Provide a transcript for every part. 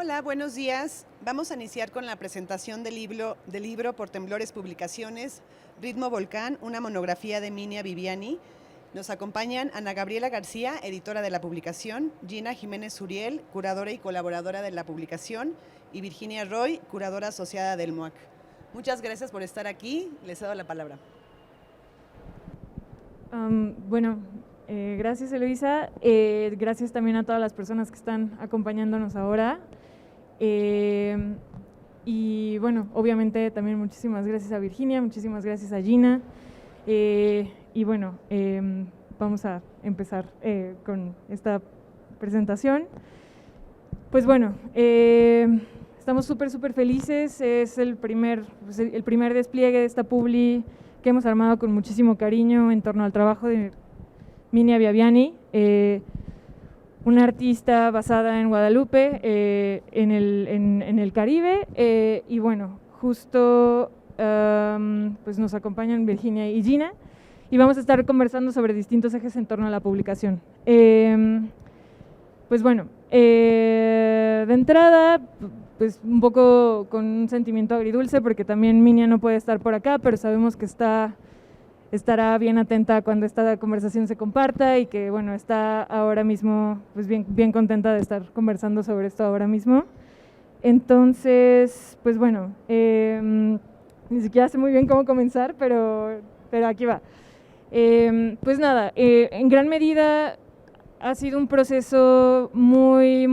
Hola, buenos días. Vamos a iniciar con la presentación del libro por Temblores Publicaciones, Ritmo Volcán, una monografía de Minia Viviani. Nos acompañan Ana Gabriela García, editora de la publicación, Gina Jiménez Suriel, curadora y colaboradora de la publicación, y Virginia Roy, curadora asociada del MOAC. Muchas gracias por estar aquí. Les cedo la palabra. Gracias Eloisa, gracias también a todas las personas que están acompañándonos ahora. Y bueno, obviamente también muchísimas gracias a Virginia, muchísimas gracias a Gina. Y bueno, vamos a empezar con esta presentación. Pues bueno, estamos súper felices. Es el primer despliegue de esta publi que hemos armado con muchísimo cariño en torno al trabajo de Minia Viviani, una artista basada en Guadalupe, en el Caribe, y bueno, justo pues nos acompañan Virginia y Gina, y vamos a estar conversando sobre distintos ejes en torno a la publicación. Pues bueno, de entrada, pues un poco con un sentimiento agridulce, porque también Minia no puede estar por acá, pero sabemos que estará bien atenta cuando esta conversación se comparta, y que bueno, está ahora mismo pues bien contenta de estar conversando sobre esto ahora mismo. Entonces, pues bueno, ni siquiera sé muy bien cómo comenzar, pero aquí va. Pues nada, en gran medida ha sido un proceso muy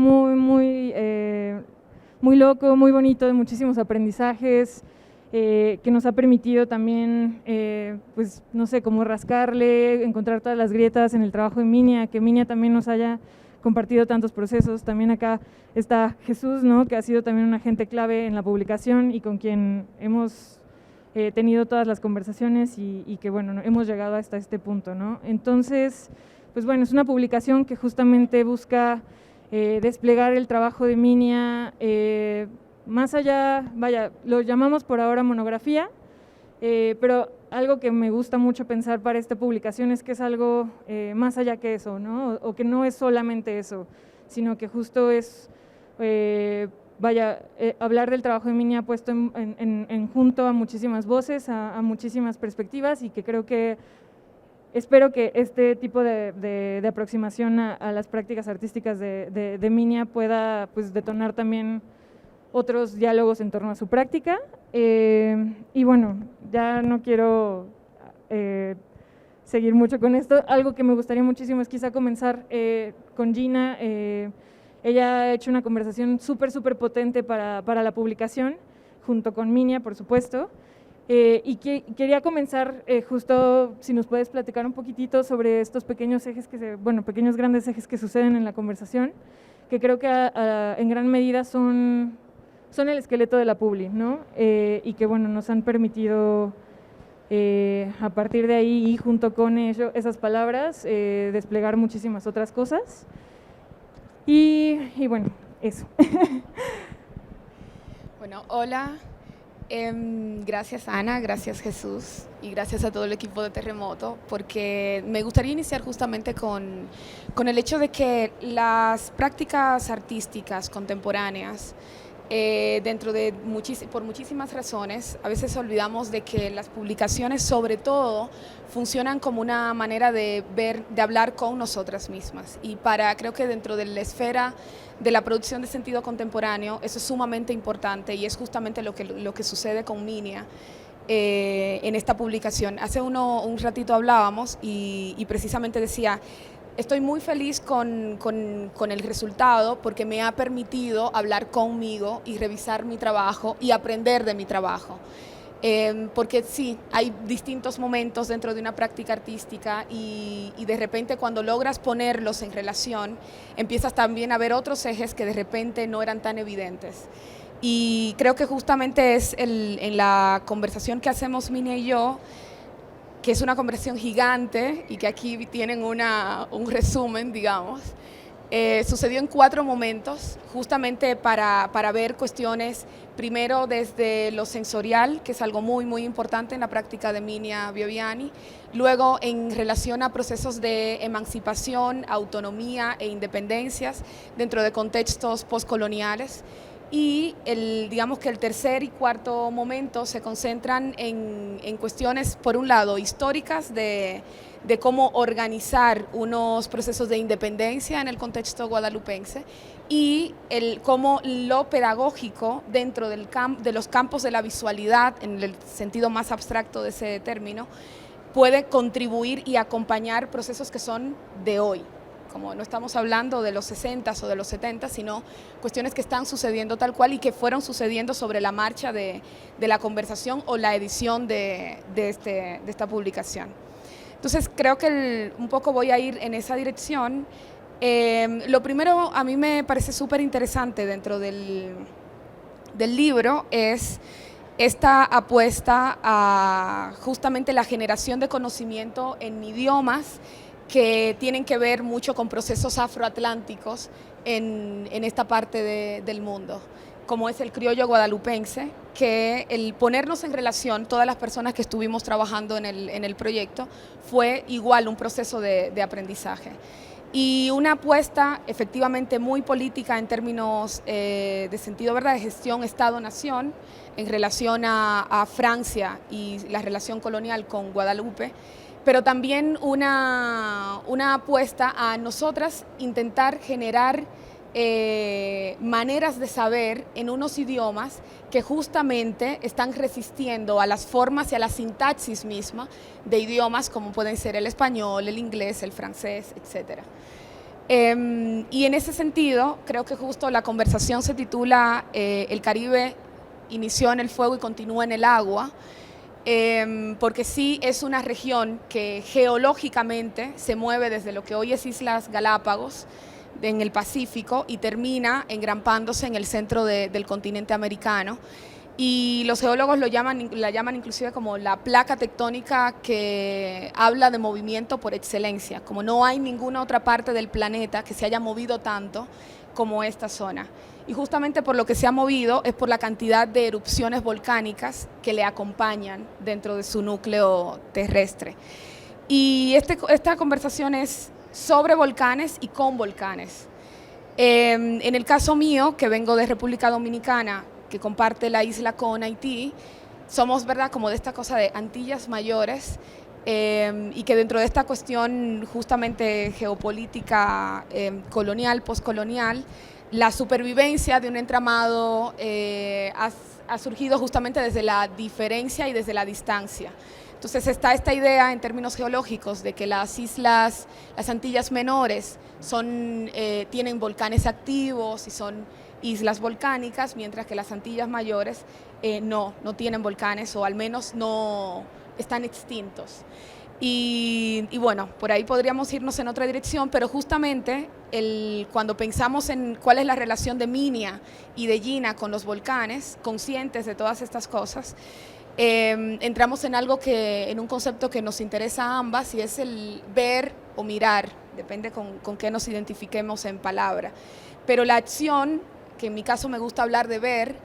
loco, muy bonito, de muchísimos aprendizajes, que nos ha permitido también, pues no sé, como rascarle, encontrar todas las grietas en el trabajo de Minia, que Minia también nos haya compartido tantos procesos. También acá está Jesús, ¿no?, que ha sido también un agente clave en la publicación y con quien hemos tenido todas las conversaciones y que bueno, hemos llegado hasta este punto, ¿no? Entonces, pues bueno, es una publicación que justamente busca desplegar el trabajo de Minia más allá, vaya, lo llamamos por ahora monografía, pero algo que me gusta mucho pensar para esta publicación es que es algo más allá que eso, ¿no? O que no es solamente eso, sino que justo es, hablar del trabajo de Minia puesto en junto a muchísimas voces, a muchísimas perspectivas, y que creo que espero que este tipo de aproximación a las prácticas artísticas de Minia pueda pues detonar también otros diálogos en torno a su práctica. Y bueno, ya no quiero seguir mucho con esto. Algo que me gustaría muchísimo es quizá comenzar con Gina. Ella ha hecho una conversación súper potente para la publicación, junto con Minia, por supuesto. Y quería comenzar justo, si nos puedes platicar un poquitito sobre estos pequeños ejes, pequeños grandes ejes que suceden en la conversación, que creo que en gran medida son el esqueleto de la publi, ¿no? Y que bueno, nos han permitido a partir de ahí y junto con ello, esas palabras, desplegar muchísimas otras cosas. Y bueno, eso. Bueno, hola. Gracias Ana, gracias Jesús y gracias a todo el equipo de Terremoto, porque me gustaría iniciar justamente con el hecho de que las prácticas artísticas contemporáneas, por muchísimas razones, a veces olvidamos de que las publicaciones sobre todo funcionan como una manera de hablar con nosotras mismas, y creo que dentro de la esfera de la producción de sentido contemporáneo eso es sumamente importante, y es justamente lo que sucede con Minia en esta publicación. Hace un ratito hablábamos y precisamente decía: estoy muy feliz con el resultado, porque me ha permitido hablar conmigo y revisar mi trabajo y aprender de mi trabajo. Porque sí, hay distintos momentos dentro de una práctica artística y de repente cuando logras ponerlos en relación, empiezas también a ver otros ejes que de repente no eran tan evidentes. Y creo que justamente es en la conversación que hacemos Minia y yo, que es una conversación gigante y que aquí tienen un resumen, digamos, Sucedió en 4 momentos, justamente para ver cuestiones, primero desde lo sensorial, que es algo muy, muy importante en la práctica de Minia Bioviani, luego en relación a procesos de emancipación, autonomía e independencias dentro de contextos postcoloniales, y digamos que el tercer y cuarto momento se concentran en cuestiones, por un lado, históricas de cómo organizar unos procesos de independencia en el contexto guadalupense y cómo lo pedagógico dentro de los campos de la visualidad, en el sentido más abstracto de ese término, puede contribuir y acompañar procesos que son de hoy. Como no estamos hablando de los 60s o de los 70s, sino cuestiones que están sucediendo tal cual y que fueron sucediendo sobre la marcha de la conversación o la edición de esta publicación. Entonces creo que un poco voy a ir en esa dirección. Lo primero, a mí me parece súper interesante dentro del libro es esta apuesta a justamente la generación de conocimiento en idiomas que tienen que ver mucho con procesos afroatlánticos en esta parte del mundo, como es el criollo guadalupense, que el ponernos en relación, todas las personas que estuvimos trabajando en el proyecto, fue igual un proceso de aprendizaje. Y una apuesta efectivamente muy política en términos de sentido, ¿verdad?, de gestión Estado-Nación en relación a Francia y la relación colonial con Guadalupe, pero también una apuesta a nosotras intentar generar maneras de saber en unos idiomas que justamente están resistiendo a las formas y a la sintaxis misma de idiomas como pueden ser el español, el inglés, el francés, etc. Y en ese sentido, creo que justo la conversación se titula El Caribe inició en el fuego y continúa en el agua, porque sí es una región que geológicamente se mueve desde lo que hoy es Islas Galápagos, en el Pacífico, y termina engrampándose en el centro del continente americano. Y los geólogos la llaman inclusive como la placa tectónica que habla de movimiento por excelencia, como no hay ninguna otra parte del planeta que se haya movido tanto como esta zona. Y justamente por lo que se ha movido es por la cantidad de erupciones volcánicas que le acompañan dentro de su núcleo terrestre. Y esta conversación es sobre volcanes y con volcanes. En el caso mío, que vengo de República Dominicana, que comparte la isla con Haití, somos, ¿verdad?, como de esta cosa de Antillas Mayores, y que dentro de esta cuestión justamente geopolítica colonial, postcolonial, la supervivencia de un entramado ha surgido justamente desde la diferencia y desde la distancia. Entonces está esta idea en términos geológicos de que las islas, las Antillas Menores, tienen volcanes activos y son islas volcánicas, mientras que las Antillas Mayores no tienen volcanes, o al menos no están extintos. Y bueno, por ahí podríamos irnos en otra dirección, pero justamente cuando pensamos en cuál es la relación de Minia y de Gina con los volcanes, conscientes de todas estas cosas, entramos en un concepto que nos interesa a ambas, y es el ver o mirar, depende con qué nos identifiquemos en palabra. Pero la acción, que en mi caso me gusta hablar de ver,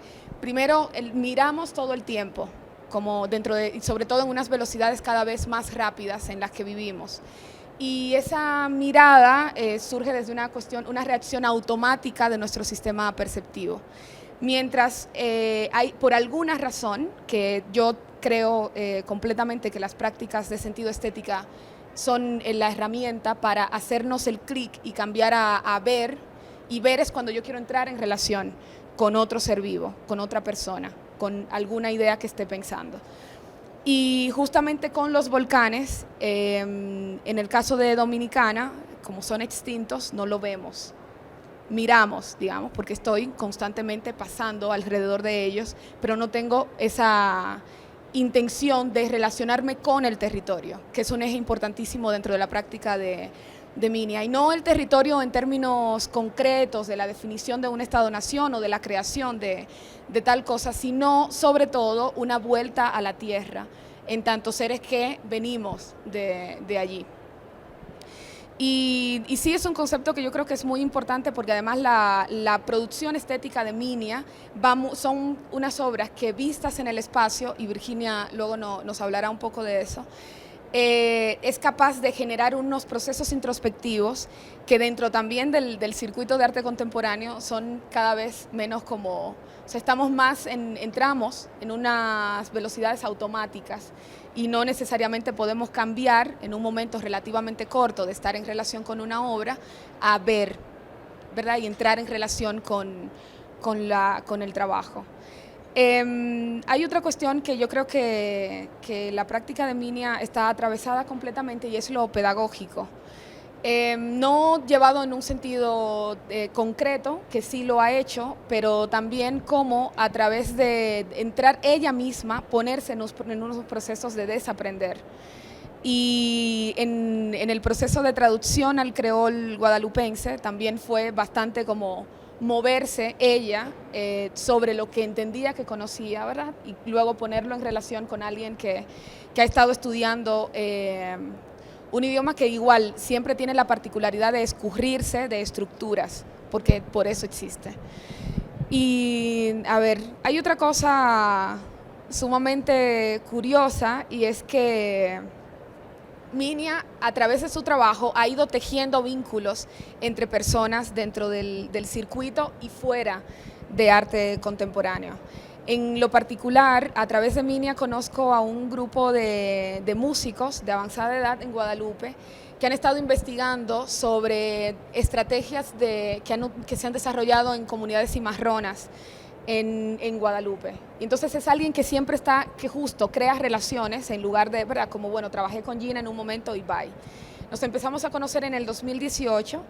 primero miramos todo el tiempo, como y sobre todo en unas velocidades cada vez más rápidas en las que vivimos. Y esa mirada surge desde una reacción automática de nuestro sistema perceptivo. Mientras hay, por alguna razón, que yo creo completamente que las prácticas de sentido estética son la herramienta para hacernos el clic y cambiar a ver, y ver es cuando yo quiero entrar en relación con otro ser vivo, con otra persona, con alguna idea que esté pensando. Y justamente con los volcanes, en el caso de Dominicana, como son extintos, no lo vemos. Miramos, digamos, porque estoy constantemente pasando alrededor de ellos, pero no tengo esa intención de relacionarme con el territorio, que es un eje importantísimo dentro de la práctica de Minia, y no el territorio en términos concretos de la definición de un Estado-nación o de la creación de tal cosa, sino sobre todo una vuelta a la tierra, en tanto seres que venimos de allí. Y sí es un concepto que yo creo que es muy importante porque además la producción estética de Minia son unas obras que vistas en el espacio, y Virginia luego nos hablará un poco de eso, es capaz de generar unos procesos introspectivos que dentro también del circuito de arte contemporáneo son cada vez menos como, o sea, estamos más entramos en unas velocidades automáticas y no necesariamente podemos cambiar en un momento relativamente corto de estar en relación con una obra a ver, ¿verdad? Y entrar en relación con el trabajo. Hay otra cuestión que yo creo que la práctica de Minia está atravesada completamente y es lo pedagógico. No llevado en un sentido concreto, que sí lo ha hecho, pero también como a través de entrar ella misma, ponerse en unos procesos de desaprender. Y en el proceso de traducción al creol guadalupense también fue bastante como moverse ella sobre lo que entendía que conocía, ¿verdad? Y luego ponerlo en relación con alguien que ha estado estudiando un idioma que igual siempre tiene la particularidad de escurrirse de estructuras, porque por eso existe. Y a ver, hay otra cosa sumamente curiosa y es que Minia, a través de su trabajo, ha ido tejiendo vínculos entre personas dentro del circuito y fuera de arte contemporáneo. En lo particular, a través de Minia conozco a un grupo de músicos de avanzada edad en Guadalupe que han estado investigando sobre estrategias que se han desarrollado en comunidades cimarronas en Guadalupe. Y entonces es alguien que siempre que justo crea relaciones en lugar de, ¿verdad? Como, bueno, trabajé con Gina en un momento y bye. Nos empezamos a conocer en el 2018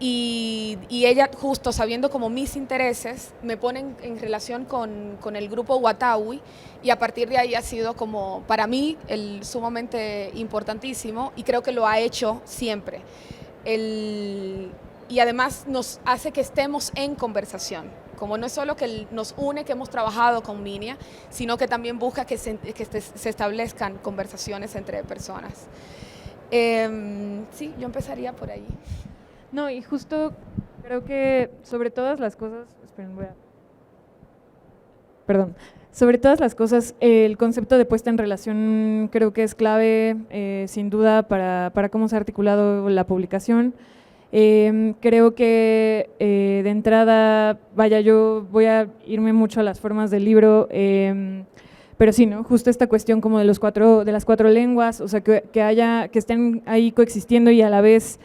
y ella, justo sabiendo como mis intereses, me pone en relación con el grupo Watawi y a partir de ahí ha sido como, para mí, sumamente importantísimo y creo que lo ha hecho siempre. Y además nos hace que estemos en conversación. Como no es solo que nos une, que hemos trabajado con Minia, sino que también busca que se establezcan conversaciones entre personas. Sí, yo empezaría por ahí. No, y justo creo que sobre todas las cosas, sobre todas las cosas, el concepto de puesta en relación creo que es clave, sin duda, para cómo se ha articulado la publicación. Creo que de entrada, yo voy a irme mucho a las formas del libro, pero sí, ¿no? Justo esta cuestión como de las cuatro lenguas, o sea, que estén ahí coexistiendo y a la vez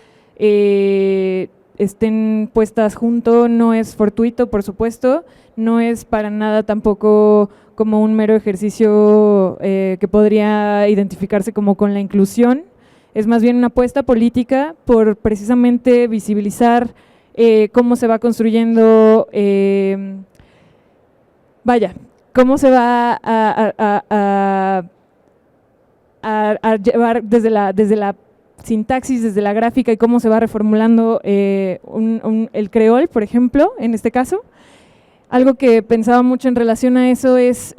estén puestas junto, no es fortuito, por supuesto, no es para nada tampoco como un mero ejercicio que podría identificarse como con la inclusión. Es más bien una apuesta política por precisamente visibilizar cómo se va construyendo, cómo se va a llevar desde la sintaxis, desde la gráfica y cómo se va reformulando el creol, por ejemplo, en este caso. Algo que pensaba mucho en relación a eso es,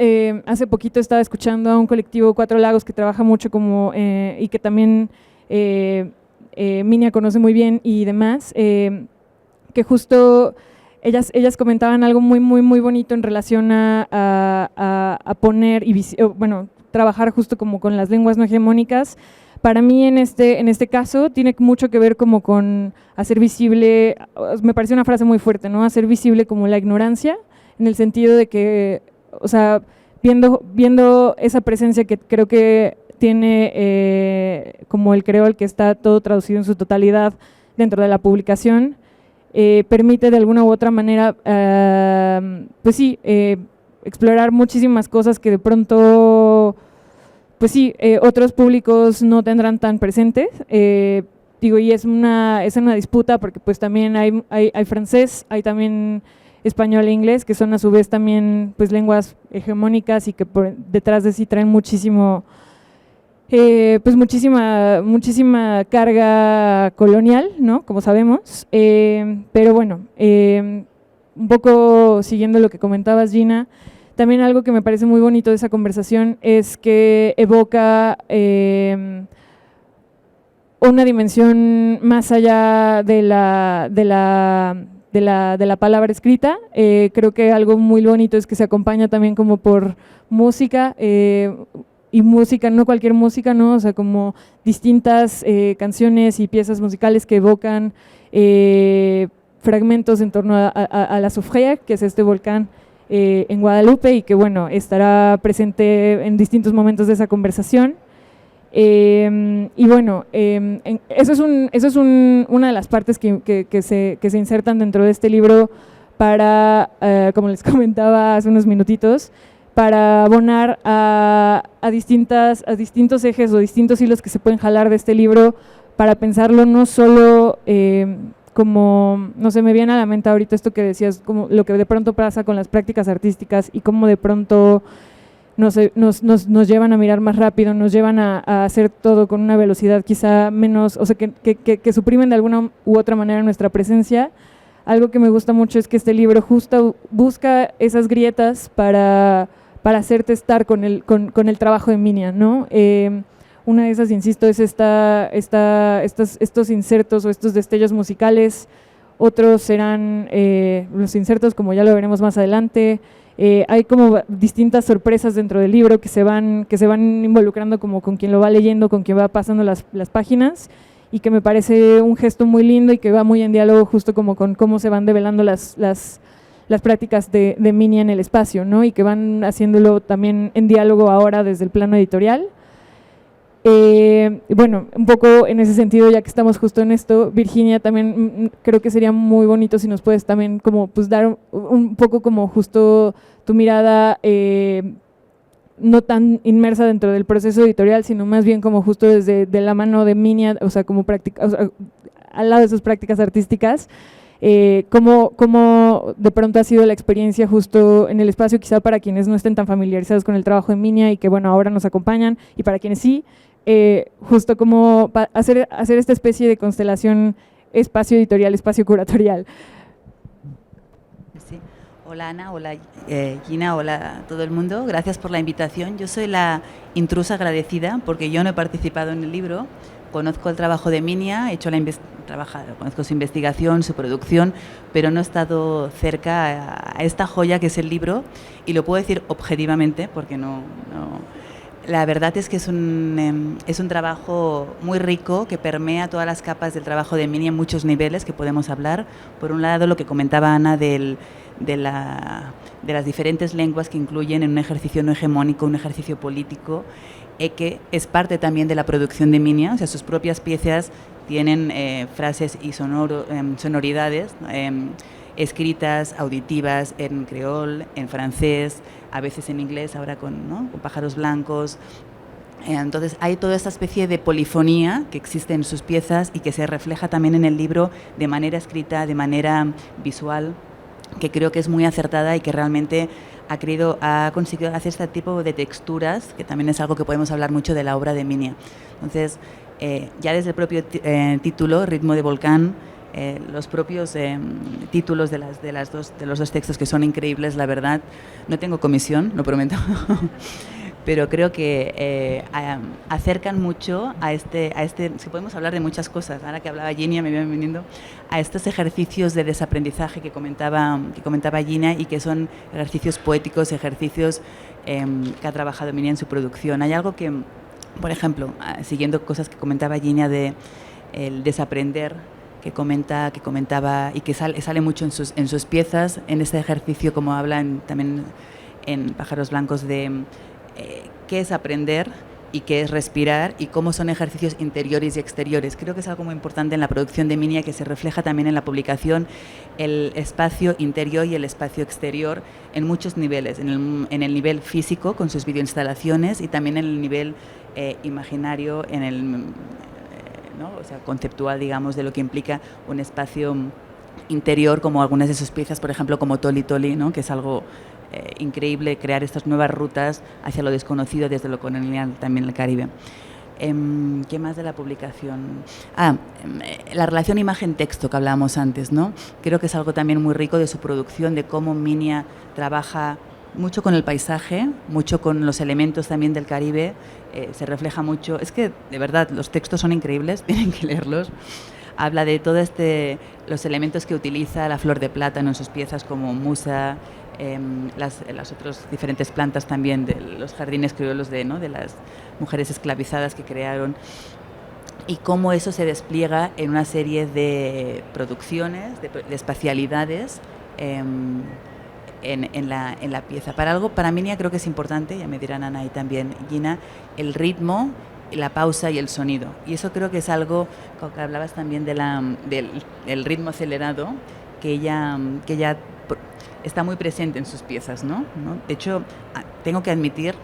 hace poquito estaba escuchando a un colectivo Cuatro Lagos que trabaja mucho y que también Minia conoce muy bien y demás, que justo ellas comentaban algo muy, muy, muy bonito en relación a poner trabajar justo como con las lenguas no hegemónicas. Para mí en este caso tiene mucho que ver como con hacer visible, me parece una frase muy fuerte, ¿no? Hacer visible como la ignorancia, en el sentido de que, o sea, viendo esa presencia que creo que tiene como el creol, que está todo traducido en su totalidad dentro de la publicación, permite de alguna u otra manera, pues sí, explorar muchísimas cosas que de pronto, pues sí, otros públicos no tendrán tan presentes. Y es una disputa porque pues también hay francés, hay también español e inglés, que son a su vez también pues lenguas hegemónicas y que detrás de sí traen muchísimo, pues muchísima carga colonial, ¿no? Como sabemos, pero bueno, un poco siguiendo lo que comentabas, Gina, también algo que me parece muy bonito de esa conversación es que evoca una dimensión más allá de la palabra escrita. Creo que algo muy bonito es que se acompaña también como por música, y música, no cualquier música, ¿no? O sea, como distintas canciones y piezas musicales que evocan fragmentos en torno a la Soufrière, que es este volcán en Guadalupe, y que bueno, estará presente en distintos momentos de esa conversación. Y bueno, eso es una de las partes que se insertan dentro de este libro para, como les comentaba hace unos minutitos, para abonar a distintos ejes o distintos hilos que se pueden jalar de este libro, para pensarlo no solo como, no sé, me viene a la mente ahorita esto que decías, como lo que de pronto pasa con las prácticas artísticas y cómo de pronto nos llevan a mirar más rápido, nos llevan a hacer todo con una velocidad quizá menos, o sea, que suprimen de alguna u otra manera nuestra presencia. Algo que me gusta mucho es que este libro justo busca esas grietas para hacerte estar con el trabajo de Minia, ¿no? Una de esas, insisto, es estos insertos o estos destellos musicales. Otros serán los insertos, como ya lo veremos más adelante. Hay como distintas sorpresas dentro del libro que se van involucrando como con quien lo va leyendo, con quien va pasando las páginas, y que me parece un gesto muy lindo y que va muy en diálogo justo como con cómo se van develando las prácticas de Minia en el espacio, ¿no? Y que van haciéndolo también en diálogo ahora desde el plano editorial. Bueno, un poco en ese sentido, ya que estamos justo en esto, Virginia, también creo que sería muy bonito si nos puedes también como pues dar un poco como justo tu mirada, no tan inmersa dentro del proceso editorial, sino más bien como justo desde de la mano de Minia, o sea, como o sea, al lado de sus prácticas artísticas. Cómo de pronto ha sido la experiencia justo en el espacio, quizá para quienes no estén tan familiarizados con el trabajo de Minia y que bueno, ahora nos acompañan, y para quienes sí, justo como hacer esta especie de constelación espacio editorial, espacio curatorial. Sí. Hola Ana, hola Gina, hola a todo el mundo, gracias por la invitación. Yo soy la intrusa agradecida porque yo no he participado en el libro. Conozco el trabajo de Minia, conozco su investigación, su producción, pero no he estado cerca a esta joya que es el libro, y lo puedo decir objetivamente porque no. La verdad es que es un trabajo muy rico que permea todas las capas del trabajo de Minia en muchos niveles que podemos hablar. Por un lado, lo que comentaba Ana de las diferentes lenguas que incluyen en un ejercicio no hegemónico, un ejercicio político, que es parte también de la producción de Minia, o sea, sus propias piezas tienen frases y sonoridades escritas, auditivas, en creol, en francés, a veces en inglés, ahora con pájaros blancos. Entonces hay toda esta especie de polifonía que existe en sus piezas y que se refleja también en el libro de manera escrita, de manera visual, que creo que es muy acertada y que realmente ha conseguido hacer este tipo de texturas, que también es algo que podemos hablar mucho de la obra de Minia. Entonces, ya desde el propio título, Ritmo de Volcán, los propios títulos de los dos textos, que son increíbles, la verdad. No tengo comisión, lo prometo, pero creo que acercan mucho a si podemos hablar de muchas cosas, ahora que hablaba Ginia me viene viniendo a estos ejercicios de desaprendizaje que comentaba Ginia, y que son ejercicios poéticos, ejercicios que ha trabajado Minia en su producción. Hay algo que, por ejemplo, siguiendo cosas que comentaba Ginia de el desaprender, que comentaba y que sale mucho en sus piezas, en este ejercicio, como hablan también en Pájaros Blancos, de qué es aprender y qué es respirar, y cómo son ejercicios interiores y exteriores. Creo que es algo muy importante en la producción de Minia, que se refleja también en la publicación, el espacio interior y el espacio exterior en muchos niveles, en el nivel físico con sus videoinstalaciones, y también en el nivel imaginario, en el o sea, conceptual, digamos, de lo que implica un espacio interior, como algunas de sus piezas, por ejemplo, como Toli Toli, ¿no? Que es algo increíble, crear estas nuevas rutas hacia lo desconocido desde lo colonial, también el Caribe. ¿Qué más de la publicación? La relación imagen-texto que hablábamos antes, ¿no? Creo que es algo también muy rico de su producción, de cómo Minia trabaja mucho con el paisaje, mucho con los elementos también del Caribe, se refleja mucho. Es que, de verdad, los textos son increíbles, tienen que leerlos. Habla de todos los elementos que utiliza la flor de plátano en sus piezas, como musa, las otras diferentes plantas también de los jardines criollos de las mujeres esclavizadas que crearon, y cómo eso se despliega en una serie de producciones, de espacialidades en la pieza. Para Minia creo que es importante, ya me dirán Ana y también Gina, el ritmo, la pausa y el sonido. Y eso creo que es algo, como que hablabas también del ritmo acelerado, que ella está muy presente en sus piezas, ¿no? De hecho, tengo que admitir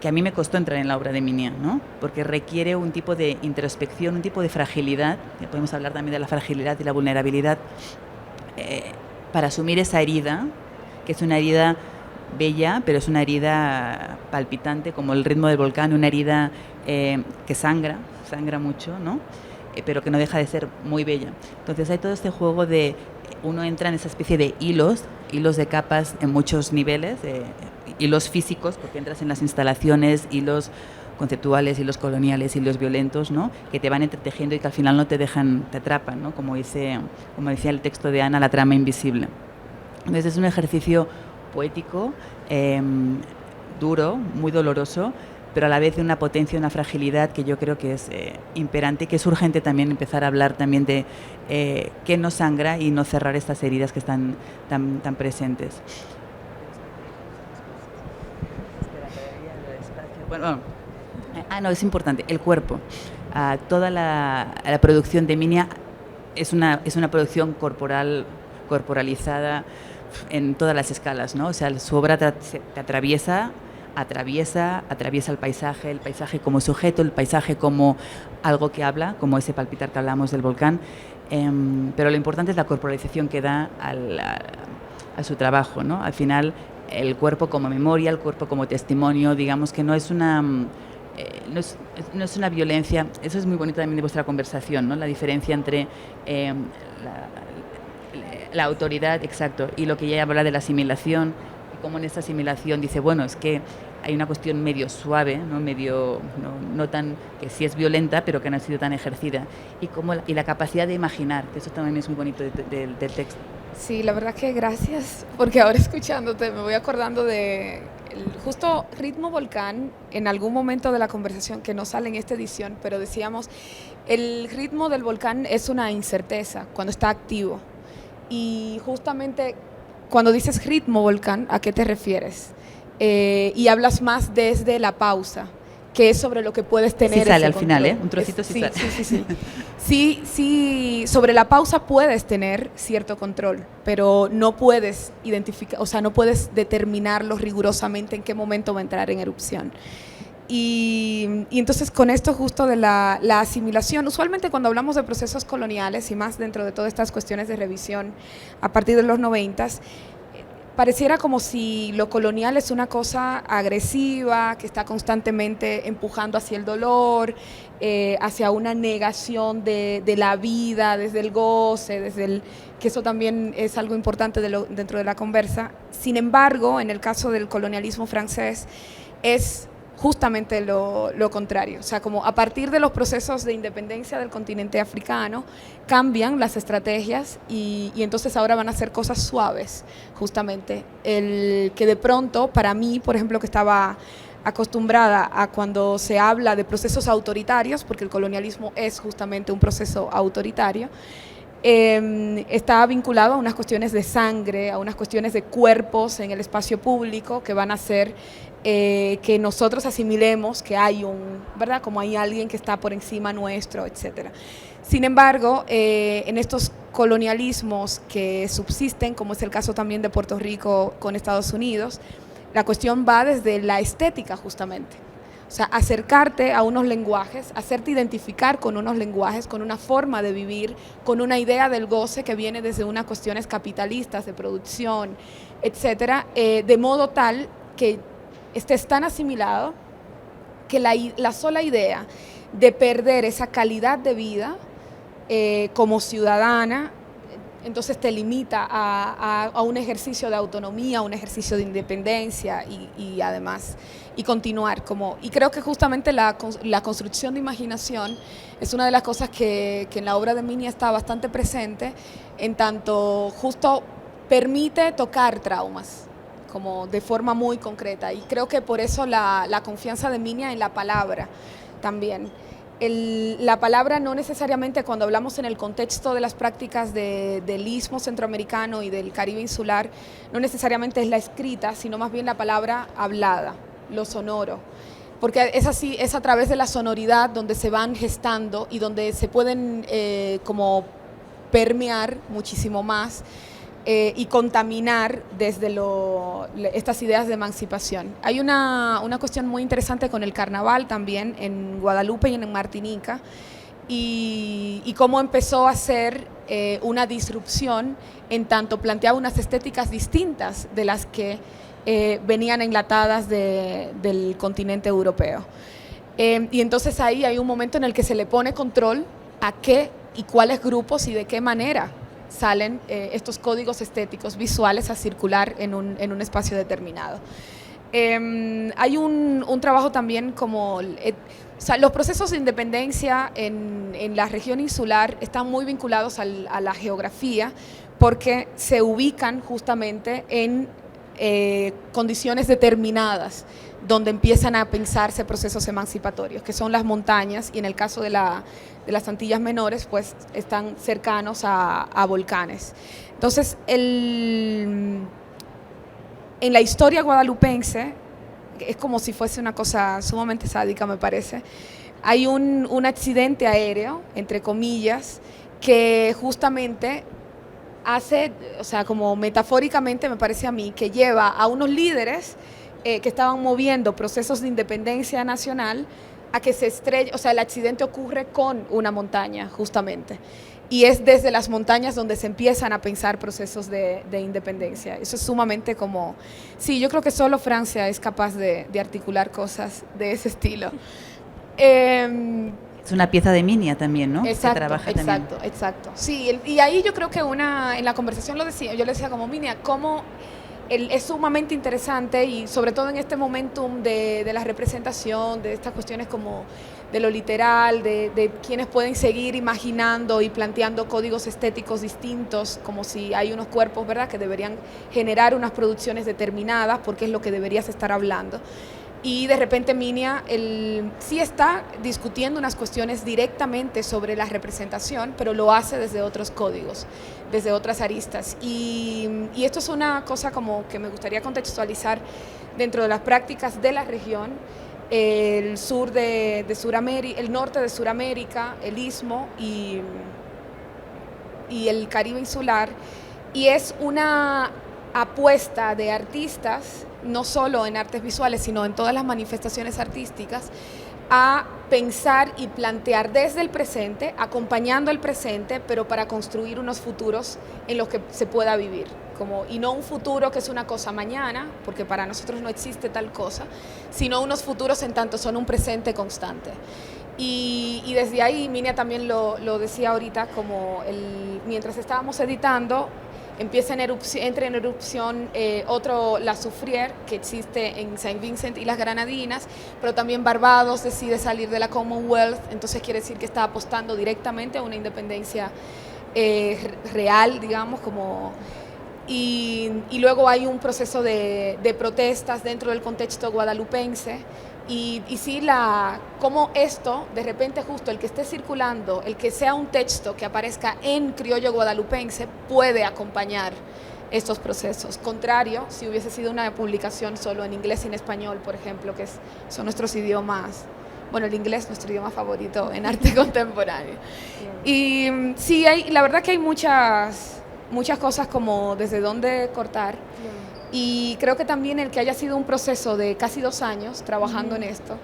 que a mí me costó entrar en la obra de Minia, ¿no? Porque requiere un tipo de introspección, un tipo de fragilidad, que podemos hablar también de la fragilidad y la vulnerabilidad, para asumir esa herida, que es una herida bella, pero es una herida palpitante, como el ritmo del volcán, una herida que sangra mucho, ¿no? Pero que no deja de ser muy bella. Entonces hay todo este juego de, uno entra en esa especie de hilos de capas en muchos niveles, hilos físicos, porque entras en las instalaciones, hilos conceptuales, hilos coloniales, hilos violentos, ¿no? Que te van entretejiendo y que al final no te dejan, te atrapan, ¿no? Como decía el texto de Ana, la trama invisible. Entonces es un ejercicio poético, duro, muy doloroso, pero a la vez de una potencia y una fragilidad que yo creo que es imperante y que es urgente también empezar a hablar también de qué no sangra y no cerrar estas heridas que están tan presentes. No, es importante, el cuerpo. Toda la producción de Minia es una producción corporalizada en todas las escalas, ¿no? O sea, su obra te atraviesa el paisaje como sujeto, el paisaje como algo que habla, como ese palpitar que hablamos del volcán, pero lo importante es la corporalización que da a su trabajo, ¿no? Al final, el cuerpo como memoria, el cuerpo como testimonio, digamos que no es una violencia. Eso es muy bonito también de vuestra conversación, ¿no? La diferencia entre la autoridad, exacto, y lo que ella habla de la asimilación, y cómo en esta asimilación dice, bueno, es que hay una cuestión medio suave, no tan, que sí es violenta, pero que no ha sido tan ejercida, y la capacidad de imaginar, que eso también es muy bonito del texto. Sí, la verdad que gracias, porque ahora escuchándote me voy acordando de justo Ritmo Volcán, en algún momento de la conversación, que no sale en esta edición, pero decíamos, el ritmo del volcán es una incerteza cuando está activo. Y justamente cuando dices ritmo volcán, ¿a qué te refieres? Y hablas más desde la pausa, que es sobre lo que puedes tener. Sí sale al final, un trocito sí sale. Sí, sobre la pausa puedes tener cierto control, pero no puedes identificar, o sea, no puedes determinarlo rigurosamente en qué momento va a entrar en erupción. Y entonces con esto justo de la asimilación, usualmente cuando hablamos de procesos coloniales y más dentro de todas estas cuestiones de revisión a partir de los 90s, pareciera como si lo colonial es una cosa agresiva, que está constantemente empujando hacia el dolor, hacia una negación de la vida, desde el goce, que eso también es algo importante dentro de la conversa. Sin embargo, en el caso del colonialismo francés, es justamente lo contrario. O sea, como a partir de los procesos de independencia del continente africano, cambian las estrategias y entonces ahora van a hacer cosas suaves, justamente. El que de pronto, para mí, por ejemplo, que estaba acostumbrada a cuando se habla de procesos autoritarios, porque el colonialismo es justamente un proceso autoritario, está vinculado a unas cuestiones de sangre, a unas cuestiones de cuerpos en el espacio público que van a hacer que nosotros asimilemos que hay ¿verdad? Como hay alguien que está por encima nuestro, etcétera. Sin embargo, en estos colonialismos que subsisten, como es el caso también de Puerto Rico con Estados Unidos, la cuestión va desde la estética justamente. O sea, acercarte a unos lenguajes, hacerte identificar con unos lenguajes, con una forma de vivir, con una idea del goce que viene desde unas cuestiones capitalistas, de producción, etcétera, de modo tal que estés tan asimilado que la sola idea de perder esa calidad de vida como ciudadana entonces te limita a un ejercicio de autonomía, un ejercicio de independencia y además, y continuar. Y creo que justamente la construcción de imaginación es una de las cosas que en la obra de Minia está bastante presente, en tanto justo permite tocar traumas, como de forma muy concreta, y creo que por eso la confianza de Minia en la palabra también. La palabra no necesariamente, cuando hablamos en el contexto de las prácticas del istmo centroamericano y del Caribe insular, no necesariamente es la escrita, sino más bien la palabra hablada, lo sonoro. Porque es así, es a través de la sonoridad donde se van gestando y donde se pueden como permear muchísimo más y contaminar desde estas ideas de emancipación. Hay una cuestión muy interesante con el carnaval también en Guadalupe y en Martinica, y cómo empezó a ser una disrupción en tanto planteaba unas estéticas distintas de las que venían enlatadas del continente europeo. Y entonces ahí hay un momento en el que se le pone control a qué y cuáles grupos y de qué manera salen estos códigos estéticos visuales a circular en un espacio determinado. Hay un trabajo también como... o sea, los procesos de independencia en la región insular están muy vinculados a la geografía, porque se ubican justamente en condiciones determinadas donde empiezan a pensarse procesos emancipatorios, que son las montañas, y en el caso de las Antillas Menores, pues están cercanos a volcanes. Entonces, en la historia guadalupense, es como si fuese una cosa sumamente sádica, me parece, hay un accidente aéreo, entre comillas, que justamente hace, o sea, como metafóricamente me parece a mí, que lleva a unos líderes que estaban moviendo procesos de independencia nacional a que se estrelle, o sea, el accidente ocurre con una montaña, justamente. Y es desde las montañas donde se empiezan a pensar procesos de independencia. Eso es sumamente como... Sí, yo creo que solo Francia es capaz de articular cosas de ese estilo. Es una pieza de Minia también, ¿no? Exacto, que trabaja exacto, también. exacto. Sí, y ahí yo creo que en la conversación yo le decía como Minia, cómo es sumamente interesante, y sobre todo en este momentum de la representación, de estas cuestiones como de lo literal, de quienes pueden seguir imaginando y planteando códigos estéticos distintos, como si hay unos cuerpos, ¿verdad?, que deberían generar unas producciones determinadas, porque es lo que deberías estar hablando. Y de repente Minia sí está discutiendo unas cuestiones directamente sobre la representación, pero lo hace desde otros códigos, desde otras aristas. Y esto es una cosa como que me gustaría contextualizar dentro de las prácticas de la región, el sur de Suramérica, el norte de Suramérica, el Istmo y el Caribe insular, y es una apuesta de artistas, no solo en artes visuales, sino en todas las manifestaciones artísticas, a pensar y plantear desde el presente, acompañando el presente, pero para construir unos futuros en los que se pueda vivir. Y no un futuro que es una cosa mañana, porque para nosotros no existe tal cosa, sino unos futuros en tanto son un presente constante. Y desde ahí, Minia también lo decía ahorita, como mientras estábamos editando, entra en erupción La Soufrière, que existe en Saint Vincent y las Granadinas, pero también Barbados decide salir de la Commonwealth, entonces quiere decir que está apostando directamente a una independencia real, digamos, y luego hay un proceso de protestas dentro del contexto guadalupense, y sí, cómo esto, de repente justo el que esté circulando, el que sea un texto que aparezca en criollo guadalupense, puede acompañar estos procesos. Contrario, si hubiese sido una publicación solo en inglés y en español, por ejemplo, que son nuestros idiomas, bueno, el inglés es nuestro idioma favorito en arte contemporáneo. Y sí, la verdad que hay muchas cosas como desde dónde cortar. Y creo que también el que haya sido un proceso de casi 2 años trabajando en esto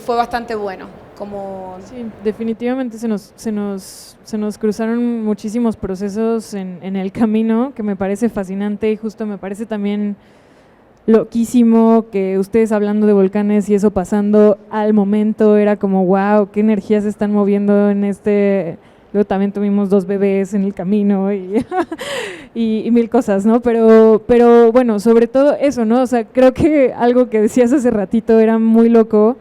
fue bastante bueno. Sí, definitivamente se nos cruzaron muchísimos procesos en el camino, que me parece fascinante, y justo me parece también loquísimo que ustedes hablando de volcanes y eso pasando al momento, era como wow, qué energías se están moviendo en luego también tuvimos 2 bebés en el camino y mil cosas, ¿no? Pero bueno, sobre todo eso, ¿no? O sea, creo que algo que decías hace ratito era muy loco,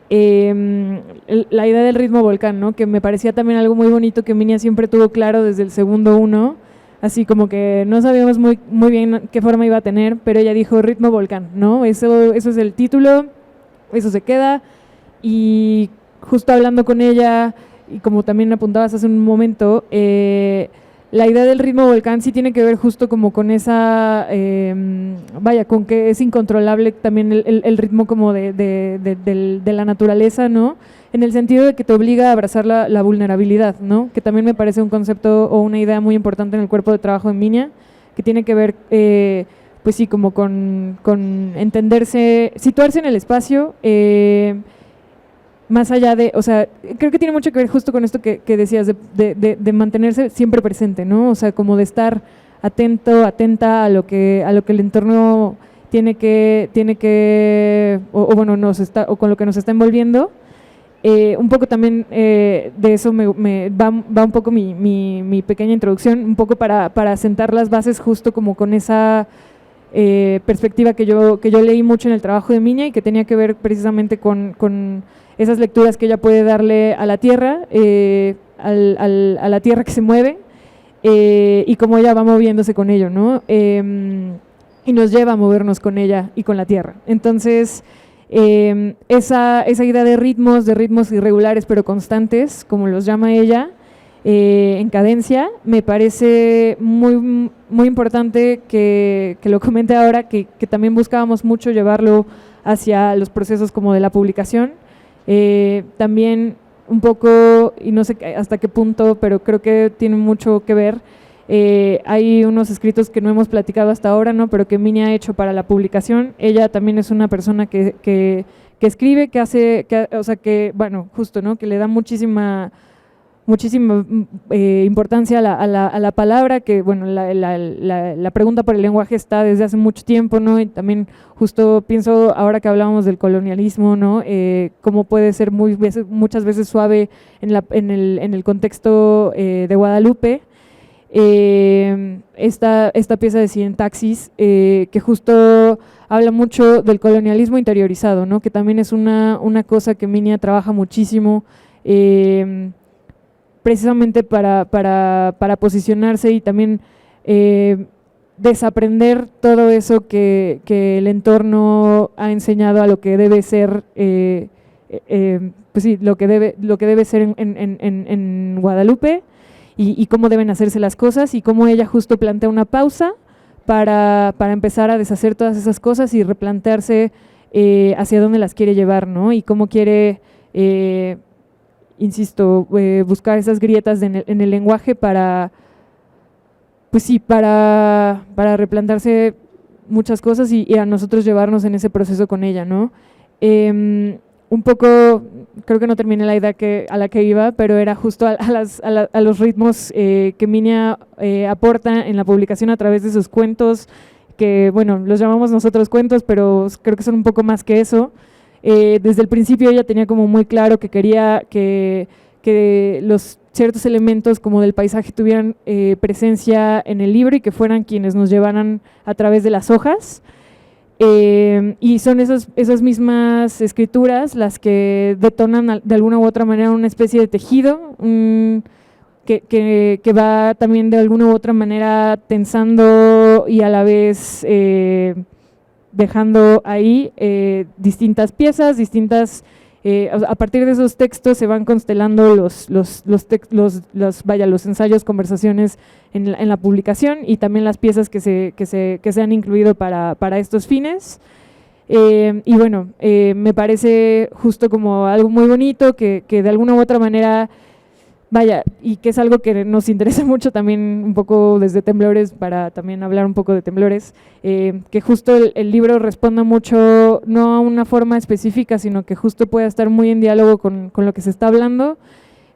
la idea del ritmo volcán, ¿no? Que me parecía también algo muy bonito que Minia siempre tuvo claro desde el segundo 1, así como que no sabíamos muy bien qué forma iba a tener, pero ella dijo ritmo volcán, ¿no? Eso es el título, eso se queda, y justo hablando con ella, y como también apuntabas hace un momento, la idea del ritmo volcán sí tiene que ver justo como con esa, con que es incontrolable también el ritmo como de la naturaleza, ¿no? En el sentido de que te obliga a abrazar la vulnerabilidad, ¿no? Que también me parece un concepto o una idea muy importante en el cuerpo de trabajo de Minia, que tiene que ver, pues sí, como con entenderse, situarse en el espacio, más allá de, o sea, creo que tiene mucho que ver justo con esto que decías, de mantenerse siempre presente, ¿no? O sea, como de estar atenta a lo que el entorno tiene que o con lo que nos está envolviendo. Un poco también de eso va un poco mi pequeña introducción, un poco para sentar las bases justo como con esa perspectiva que yo leí mucho en el trabajo de Minia y que tenía que ver precisamente con esas lecturas que ella puede darle a la tierra, a la tierra que se mueve, y cómo ella va moviéndose con ello, ¿no? Y nos lleva a movernos con ella y con la tierra. Entonces, esa idea de ritmos irregulares pero constantes, como los llama ella, en cadencia, me parece muy, muy importante que lo comente ahora, que también buscábamos mucho llevarlo hacia los procesos como de la publicación. También un poco, y no sé hasta qué punto, pero creo que tiene mucho que ver, hay unos escritos que no hemos platicado hasta ahora, ¿no? Pero que Minia ha hecho para la publicación. Ella también es una persona que escribe, que hace, o sea, que, bueno, justo, ¿no? Que le da muchísima importancia a la palabra, que bueno, la pregunta por el lenguaje está desde hace mucho tiempo, ¿no? Y también justo pienso, ahora que hablábamos del colonialismo, ¿no? Cómo puede ser muchas veces suave en el contexto de Guadalupe. Esta pieza de Sintaxis, que justo habla mucho del colonialismo interiorizado, ¿no? Que también es una cosa que Minia trabaja muchísimo, precisamente para posicionarse y también desaprender todo eso que el entorno ha enseñado a lo que debe ser, pues sí, lo que debe ser en Guadalupe, y cómo deben hacerse las cosas, y cómo ella justo plantea una pausa para empezar a deshacer todas esas cosas y replantearse hacia dónde las quiere llevar, ¿no? Y cómo quiere, insisto, buscar esas grietas en el lenguaje para replantearse muchas cosas y a nosotros llevarnos en ese proceso con ella, ¿no? Un poco, creo que no terminé la idea a la que iba, pero era justo a los ritmos que Minia aporta en la publicación a través de sus cuentos, que bueno, los llamamos nosotros cuentos, pero creo que son un poco más que eso. Desde el principio ella tenía como muy claro que quería que los ciertos elementos como del paisaje tuvieran presencia en el libro y que fueran quienes nos llevaran a través de las hojas. Y son esas mismas escrituras las que detonan de alguna u otra manera una especie de tejido que va también de alguna u otra manera tensando y a la vez dejando ahí distintas piezas, a partir de esos textos se van constelando los ensayos, conversaciones en la publicación, y también las piezas que se han incluido para estos fines. Y bueno, me parece justo como algo muy bonito que de alguna u otra manera, y que es algo que nos interesa mucho también un poco desde Temblores, para también hablar un poco de Temblores, que justo el libro responda mucho, no a una forma específica, sino que justo pueda estar muy en diálogo con lo que se está hablando.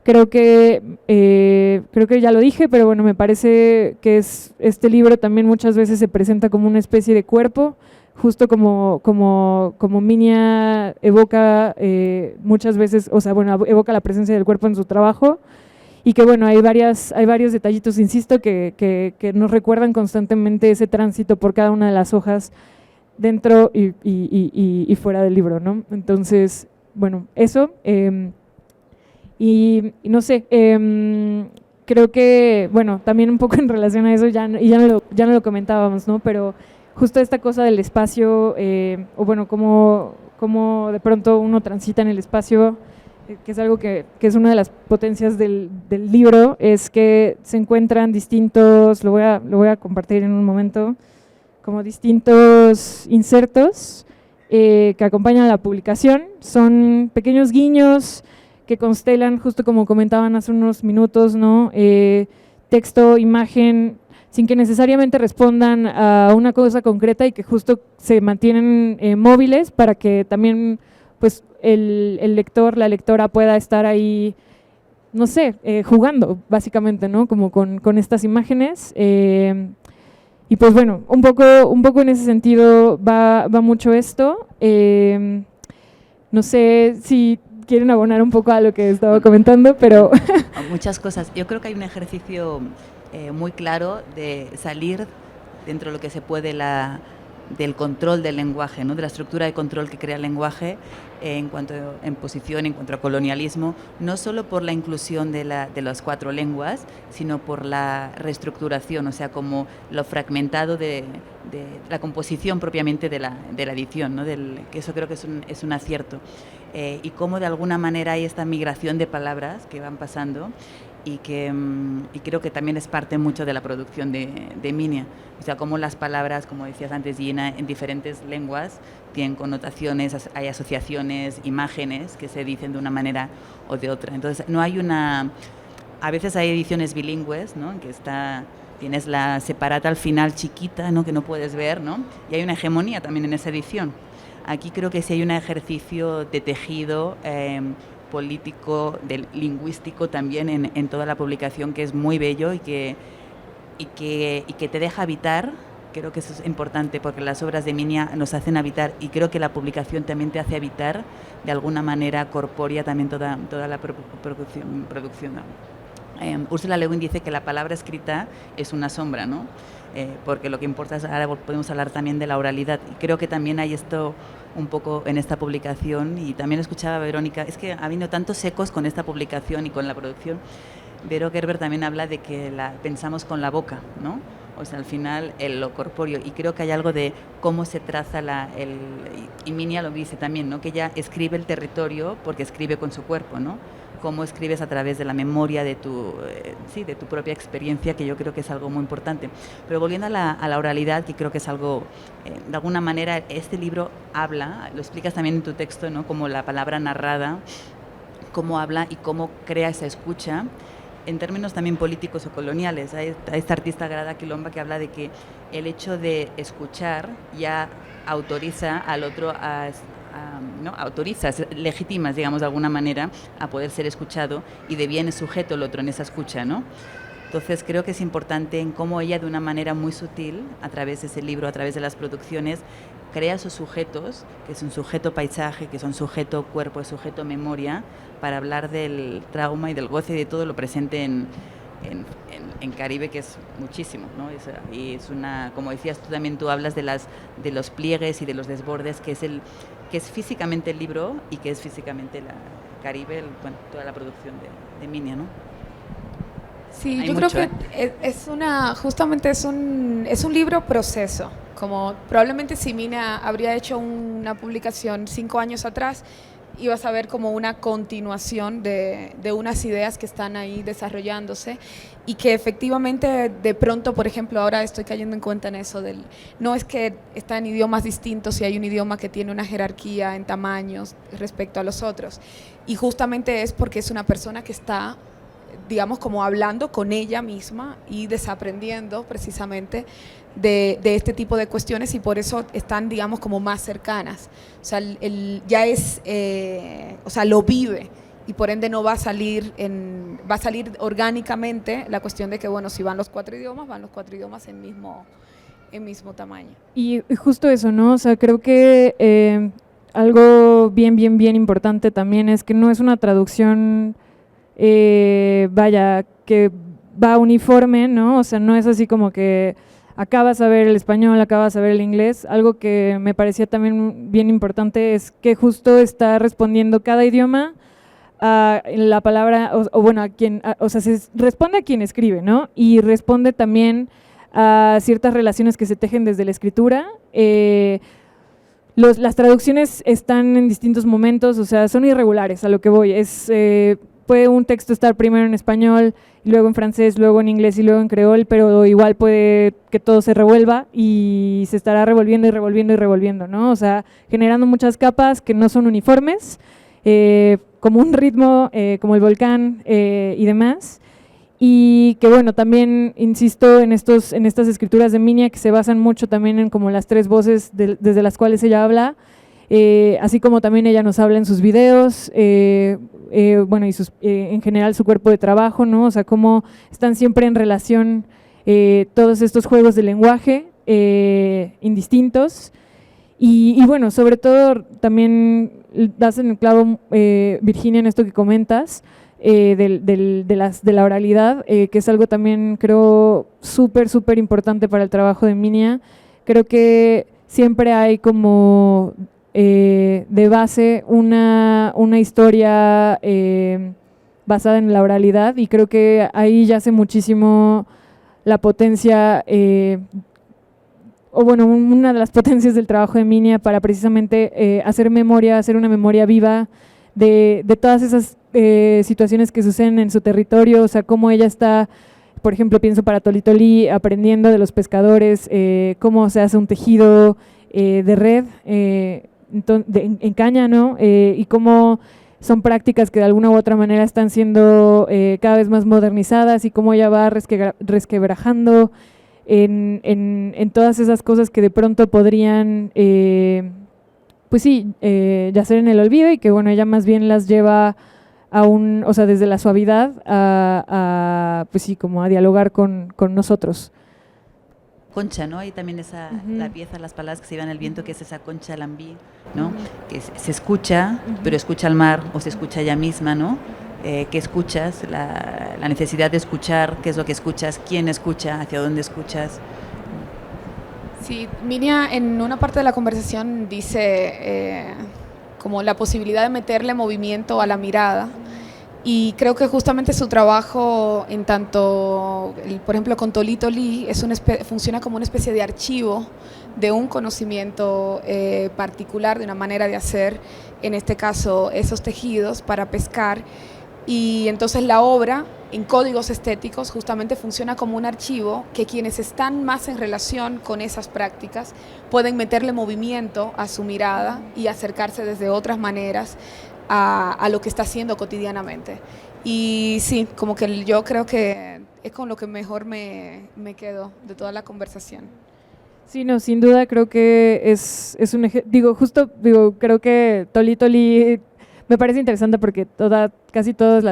Creo que ya lo dije, pero bueno, me parece que este libro también muchas veces se presenta como una especie de cuerpo, justo como Minia evoca muchas veces, o sea, bueno, evoca la presencia del cuerpo en su trabajo, y que bueno, hay varios detallitos, insisto, que nos recuerdan constantemente ese tránsito por cada una de las hojas dentro y fuera del libro, ¿no? Entonces, bueno, eso, y no sé, creo que, bueno, también un poco en relación a eso, ya no lo comentábamos, ¿no? Pero justo esta cosa del espacio, o bueno, cómo de pronto uno transita en el espacio, que es algo que es una de las potencias del libro, es que se encuentran distintos, lo voy a compartir en un momento, como distintos insertos que acompañan la publicación. Son pequeños guiños que constelan, justo como comentaban hace unos minutos, ¿no? Texto, imagen, sin que necesariamente respondan a una cosa concreta y que justo se mantienen móviles para que también pues el lector, la lectora pueda estar ahí, no sé, jugando básicamente, ¿no? Como con estas imágenes. Y pues bueno, un poco en ese sentido va mucho esto. No sé si quieren abonar un poco a lo que estaba comentando, pero… Muchas cosas. Yo creo que hay un ejercicio muy claro de salir dentro de lo que se puede del control del lenguaje, ¿no? De la estructura de control que crea el lenguaje en cuanto en posición, en cuanto a colonialismo, no solo por la inclusión de las 4 lenguas, sino por la reestructuración, o sea, como lo fragmentado de la composición propiamente de la edición, ¿no? Que eso creo que es un acierto. Y cómo de alguna manera hay esta migración de palabras que van pasando y creo que también es parte mucho de la producción de Minia. O sea, cómo las palabras, como decías antes, Gina, en diferentes lenguas tienen connotaciones, hay asociaciones, imágenes que se dicen de una manera o de otra. Entonces, no hay a veces hay ediciones bilingües, ¿no? En que tienes la separata al final chiquita, ¿no? Que no puedes ver, ¿no? Y hay una hegemonía también en esa edición. Aquí creo que sí hay un ejercicio de tejido político, lingüístico también en toda la publicación, que es muy bello y que te deja habitar. Creo que eso es importante porque las obras de Minia nos hacen habitar y creo que la publicación también te hace habitar de alguna manera corpórea también toda la producción. Ursula Le Guin dice que la palabra escrita es una sombra, ¿no? Porque lo que importa es, ahora podemos hablar también de la oralidad y creo que también hay esto un poco en esta publicación y también escuchaba a Verónica, es que ha habido tantos ecos con esta publicación y con la producción. Vero Gerber también habla de que pensamos con la boca, ¿no? O sea, al final lo corpóreo, y creo que hay algo de cómo se traza y Minia lo dice también, ¿no? Que ella escribe el territorio porque escribe con su cuerpo, ¿no? Cómo escribes a través de la memoria de tu propia experiencia, que yo creo que es algo muy importante. Pero volviendo a la oralidad, que creo que es algo, de alguna manera, este libro habla, lo explicas también en tu texto, ¿no? Como la palabra narrada, cómo habla y cómo crea esa escucha, en términos también políticos o coloniales. Hay esta artista Grada Quilomba que habla de que el hecho de escuchar ya autoriza al otro ¿no? Autoriza, legitimas, digamos, de alguna manera, a poder ser escuchado y deviene sujeto el otro en esa escucha, ¿no? Entonces creo que es importante en cómo ella, de una manera muy sutil, a través de ese libro, a través de las producciones, crea esos sujetos, que es un sujeto paisaje, que son sujeto cuerpo, sujeto memoria, para hablar del trauma y del goce y de todo lo presente en Caribe, que es muchísimo, ¿no? Y es como decías tú también, tú hablas de los pliegues y de los desbordes, que es físicamente el libro y que es físicamente Caribe, toda la producción de Minia, ¿no? Sí, yo creo que justamente es un libro proceso, como probablemente si Minia habría hecho una publicación 5 años atrás, ibas a ver como una continuación de unas ideas que están ahí desarrollándose y que efectivamente de pronto, por ejemplo, ahora estoy cayendo en cuenta en eso no es que está en idiomas distintos y hay un idioma que tiene una jerarquía en tamaños respecto a los otros, y justamente es porque es una persona que está, digamos, como hablando con ella misma y desaprendiendo precisamente de este tipo de cuestiones, y por eso están, digamos, como más cercanas. O sea, ya es, o sea, lo vive, y por ende no va a salir orgánicamente la cuestión de que, bueno, si van los 4 idiomas en mismo tamaño. Y justo eso, ¿no? O sea, creo que algo bien importante también es que no es una traducción vaya, que va uniforme, ¿no? O sea, no es así como que acabas a ver el español, acabas a ver el inglés. Algo que me parecía también bien importante es que justo está respondiendo cada idioma a la palabra, o bueno, a quien, o sea, se responde a quien escribe, ¿no? Y responde también a ciertas relaciones que se tejen desde la escritura. Las traducciones están en distintos momentos, o sea, son irregulares, a lo que voy. Puede un texto estar primero en español, y luego en francés, luego en inglés y luego en creol, pero igual puede que todo se revuelva y se estará revolviendo y revolviendo y revolviendo, ¿no? O sea, generando muchas capas que no son uniformes, como un ritmo, como el volcán y demás. Y que bueno, también insisto en estas escrituras de Minia que se basan mucho también en como las tres voces desde las cuales ella habla, así como también ella nos habla en sus videos, bueno, y en general su cuerpo de trabajo, ¿no? O sea, cómo están siempre en relación todos estos juegos de lenguaje indistintos. Y bueno, sobre todo también das en el clavo, Virginia, en esto que comentas, de la oralidad, que es algo también creo súper importante para el trabajo de Minia. Creo que siempre hay como de base una historia basada en la oralidad, y creo que ahí yace muchísimo la potencia, o bueno, una de las potencias del trabajo de Minia para precisamente hacer memoria, hacer una memoria viva de todas esas situaciones que suceden en su territorio. O sea, cómo ella está, por ejemplo, pienso para Tolitolí, aprendiendo de los pescadores, cómo se hace un tejido de red en caña, ¿no? Y cómo son prácticas que de alguna u otra manera están siendo cada vez más modernizadas, y cómo ella va resquebrajando en todas esas cosas que de pronto podrían, pues sí, yacer en el olvido, y que bueno, ella más bien las lleva o sea, desde la suavidad pues sí, como a dialogar con nosotros. Concha, ¿no? Hay también la pieza, las palabras que se llevan el viento, que es esa concha lambí, ¿no? Que se escucha, pero escucha al mar, o se escucha ella misma, ¿no? ¿Qué escuchas? La necesidad de escuchar, qué es lo que escuchas, quién escucha, hacia dónde escuchas. Sí, Minia en una parte de la conversación dice como la posibilidad de meterle movimiento a la mirada, y creo que justamente su trabajo en tanto, por ejemplo, con Tolitolí funciona como una especie de archivo de un conocimiento particular, de una manera de hacer, en este caso, esos tejidos para pescar. Y entonces la obra, en códigos estéticos, justamente funciona como un archivo que quienes están más en relación con esas prácticas pueden meterle movimiento a su mirada y acercarse desde otras maneras a lo que está haciendo cotidianamente. Y sí, como que yo creo que es con lo que mejor me quedo de toda la conversación. Sí, no, sin duda creo que es un ejemplo, creo que Tolitolí me parece interesante porque casi todos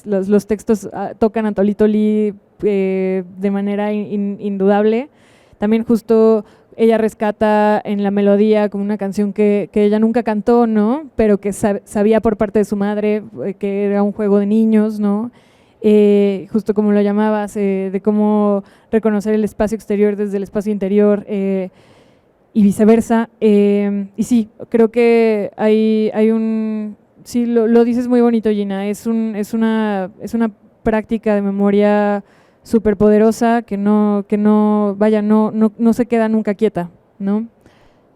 los textos tocan a Tolitolí de manera indudable. También justo ella rescata en la melodía como una canción que ella nunca cantó, ¿no? Pero que sabía por parte de su madre que era un juego de niños, ¿no? Justo como lo llamabas, de cómo reconocer el espacio exterior desde el espacio interior, y viceversa. Y sí, creo que hay un... Sí, lo dices muy bonito, Gina, es una práctica de memoria súper poderosa que no se queda nunca quieta, ¿no?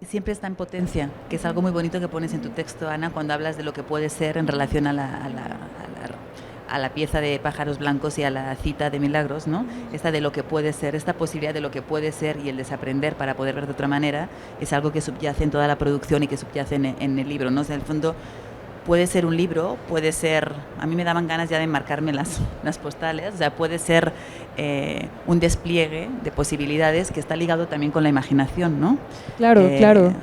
Siempre está en potencia, que es algo muy bonito que pones en tu texto, Ana, cuando hablas de lo que puede ser en relación a la pieza de Pájaros Blancos y a la cita de Milagros, ¿no? Esta de lo que puede ser, esta posibilidad de lo que puede ser y el desaprender para poder ver de otra manera, es algo que subyace en toda la producción y que subyace en el libro, ¿no? O sea, en el fondo puede ser un libro, puede ser, a mí me daban ganas ya de enmarcarme las postales, o sea, puede ser un despliegue de posibilidades que está ligado también con la imaginación, ¿no? Claro, claro.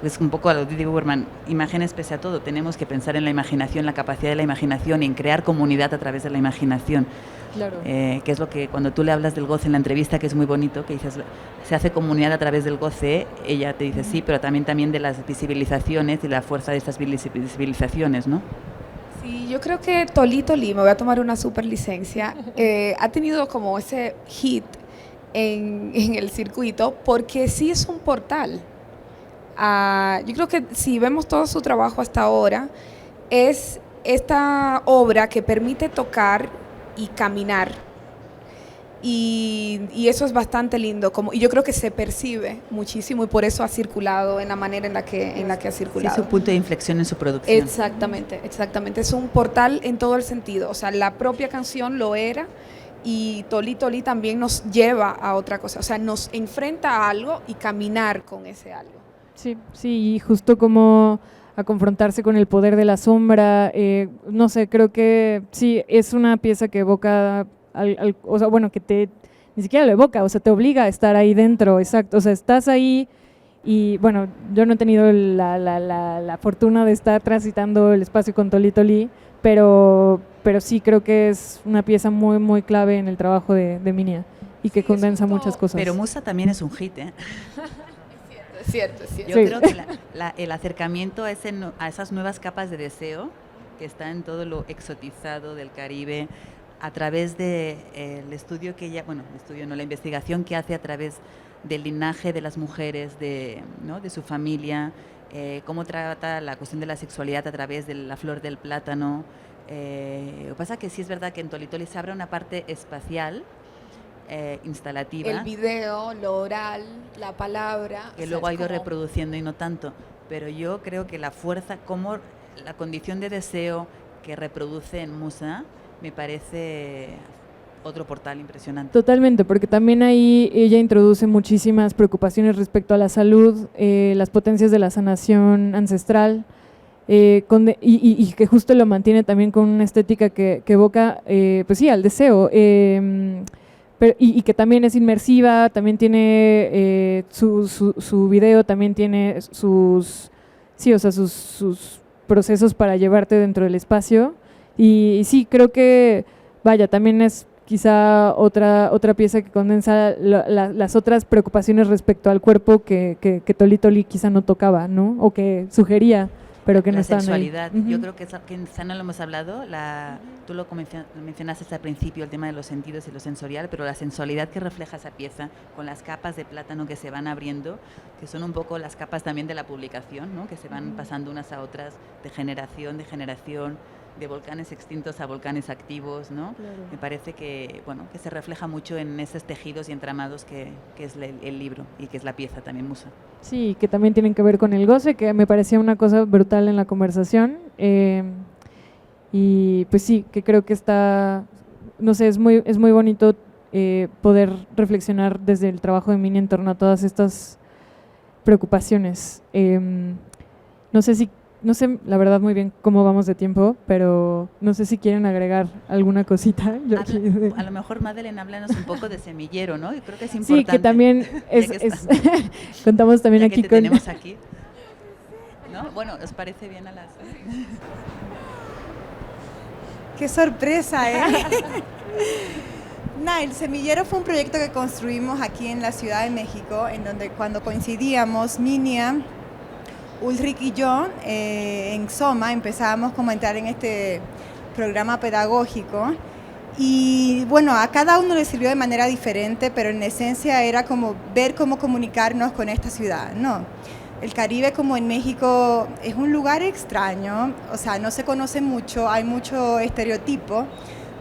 Es un poco a lo de Didi Buberman, imágenes pese a todo, tenemos que pensar en la imaginación, la capacidad de la imaginación y en crear comunidad a través de la imaginación. Claro. Que es lo que cuando tú le hablas del goce en la entrevista, que es muy bonito, que dices, se hace comunidad a través del goce, ella te dice sí, pero también de las visibilizaciones y la fuerza de estas visibilizaciones, ¿no? Sí, yo creo que Tolí Tolí, me voy a tomar una super licencia, ha tenido como ese hit en el circuito porque sí es un portal. Yo creo que si vemos todo su trabajo hasta ahora, es esta obra que permite tocar y caminar. Y eso es bastante lindo, y yo creo que se percibe muchísimo y por eso ha circulado en la manera en la que ha circulado. Sí, su punto de inflexión en su producción. Exactamente, exactamente. Es un portal en todo el sentido. O sea, la propia canción lo era y Tolí Tolí también nos lleva a otra cosa. O sea, nos enfrenta a algo y caminar con ese algo. Sí, sí, y justo como a confrontarse con el poder de la sombra, no sé, creo que sí, es una pieza que evoca, o sea, bueno, que ni siquiera lo evoca, o sea, te obliga a estar ahí dentro, exacto, o sea, estás ahí y, bueno, yo no he tenido la fortuna de estar transitando el espacio con Tolí Tolí, pero sí creo que es una pieza muy, muy clave en el trabajo de Minia y que condensa muchas cosas. Pero Musa también es un hit, ¿eh? Es cierto. Yo creo que el acercamiento a esas nuevas capas de deseo que está en todo lo exotizado del Caribe, a través del estudio que ella, la investigación que hace a través del linaje de las mujeres, de su familia, cómo trata la cuestión de la sexualidad a través de la flor del plátano. Lo que pasa es que sí es verdad que en Tolí Tolí se abre una parte espacial, instalativa. El video, lo oral, la palabra. Que luego ha ido reproduciendo y no tanto. Pero yo creo que la fuerza, como la condición de deseo que reproduce en Musa, me parece otro portal impresionante. Totalmente, porque también ahí ella introduce muchísimas preocupaciones respecto a la salud, las potencias de la sanación ancestral, y que justo lo mantiene también con una estética que evoca, pues sí, al deseo. Y que también es inmersiva, también tiene su video, también tiene sus procesos para llevarte dentro del espacio. Y sí, creo que, vaya, también es quizá otra pieza que condensa las otras preocupaciones respecto al cuerpo que Tolí Tolí quizá no tocaba, ¿no? O que sugería, pero que no estaban ahí. La sexualidad, yo creo que quizá no lo hemos hablado, tú lo mencionaste al principio, el tema de los sentidos y lo sensorial, pero la sensualidad que refleja esa pieza, con las capas de plátano que se van abriendo, que son un poco las capas también de la publicación, ¿no? Que se van pasando unas a otras de generación, de volcanes extintos a volcanes activos, ¿no? Claro. Me parece que se refleja mucho en esos tejidos y entramados que es el libro y que es la pieza también, Musa. Sí, que también tienen que ver con el goce, que me parecía una cosa brutal en la conversación, y pues sí, que creo que está, no sé, es muy bonito poder reflexionar desde el trabajo de Minia en torno a todas estas preocupaciones. No sé la verdad muy bien cómo vamos de tiempo, pero no sé si quieren agregar alguna cosita. A lo mejor, Madeleine, háblanos un poco de Semillero, ¿no? Yo creo que es importante. Sí, que también contamos también aquí con... tenemos aquí, ¿no? Bueno, ¿os parece bien a las...? ¡Qué sorpresa, El Semillero fue un proyecto que construimos aquí en la Ciudad de México, en donde cuando coincidíamos, Minia, Ulrich y yo, en Soma, empezábamos como a entrar en este programa pedagógico y bueno, a cada uno le sirvió de manera diferente, pero en esencia era como ver cómo comunicarnos con esta ciudad, ¿no? El Caribe, como en México, es un lugar extraño, o sea, no se conoce mucho, hay mucho estereotipo